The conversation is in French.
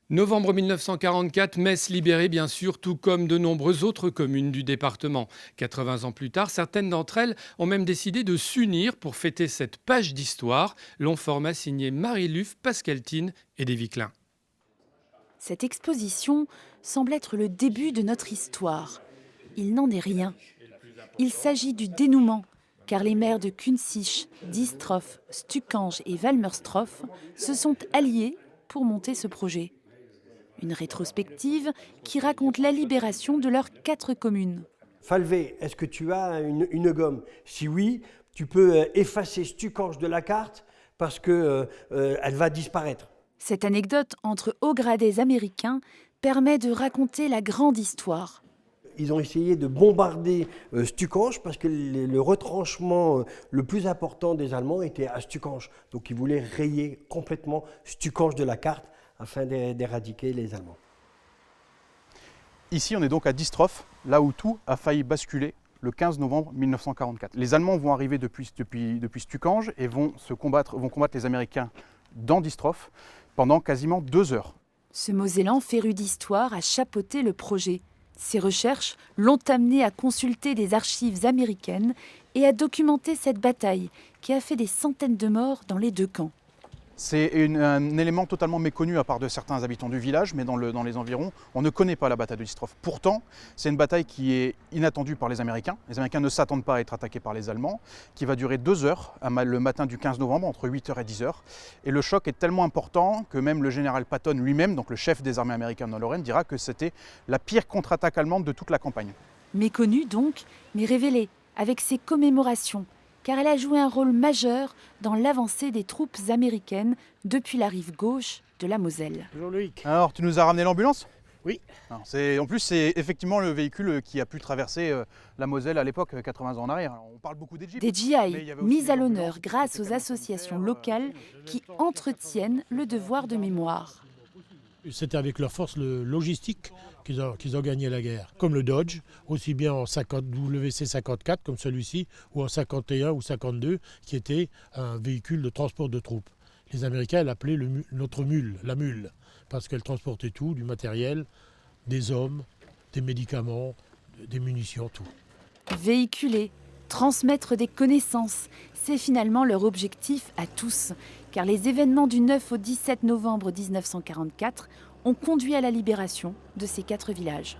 Novembre 1944, Metz libérée bien sûr, tout comme de nombreuses autres communes du département. 80 ans plus tard, certaines d'entre elles ont même décidé de s'unir pour fêter cette page d'histoire. Long format signé Marie-Luve, Pascaltine et Davy Klein. Cette exposition semble être le début de notre histoire. Il n'en est rien. Il s'agit du dénouement, car les maires de Kunzich, Diestroff, Stukange et Walmerstroff se sont alliés pour monter ce projet. Une rétrospective qui raconte la libération de leurs 4 communes. Falvé, est-ce que tu as une gomme? Si oui, tu peux effacer Stukange de la carte parce qu'elle va disparaître. Cette anecdote entre hauts gradés américains permet de raconter la grande histoire. Ils ont essayé de bombarder Stukange parce que le retranchement le plus important des Allemands était à Stukange. Donc ils voulaient rayer complètement Stukange de la carte afin d'éradiquer les Allemands. Ici, on est donc à Diestroff, là où tout a failli basculer le 15 novembre 1944. Les Allemands vont arriver depuis Stukange et vont combattre les Américains dans Diestroff pendant quasiment 2 heures. Ce Mosellan féru d'histoire a chapeauté le projet. Ses recherches l'ont amené à consulter des archives américaines et à documenter cette bataille qui a fait des centaines de morts dans les 2 camps. C'est un élément totalement méconnu à part de certains habitants du village, mais dans les environs, on ne connaît pas la bataille de Diestroff. Pourtant, c'est une bataille qui est inattendue par les Américains. Les Américains ne s'attendent pas à être attaqués par les Allemands, qui va durer 2 heures le matin du 15 novembre, entre 8h et 10h. Et le choc est tellement important que même le général Patton lui-même, donc le chef des armées américaines en Lorraine, dira que c'était la pire contre-attaque allemande de toute la campagne. Méconnue donc, mais révélée avec ses commémorations, car elle a joué un rôle majeur dans l'avancée des troupes américaines depuis la rive gauche de la Moselle. Bonjour Loïc. Alors, tu nous as ramené l'ambulance ? Oui. En plus, c'est effectivement le véhicule qui a pu traverser la Moselle à l'époque, 80 ans en arrière. Alors, on parle beaucoup des Jeeps. Des GI mis à l'honneur grâce aux associations locales qui entretiennent le devoir de mémoire. C'était avec leur force logistique qu'ils ont gagné la guerre. Comme le Dodge, aussi bien en WC-54 comme celui-ci, ou en 51 ou 52, qui était un véhicule de transport de troupes. Les Américains l'appelaient notre mule, la mule, parce qu'elle transportait tout, du matériel, des hommes, des médicaments, des munitions, tout. Véhiculer, transmettre des connaissances, c'est finalement leur objectif à tous, car les événements du 9 au 17 novembre 1944 ont conduit à la libération de ces 4 villages.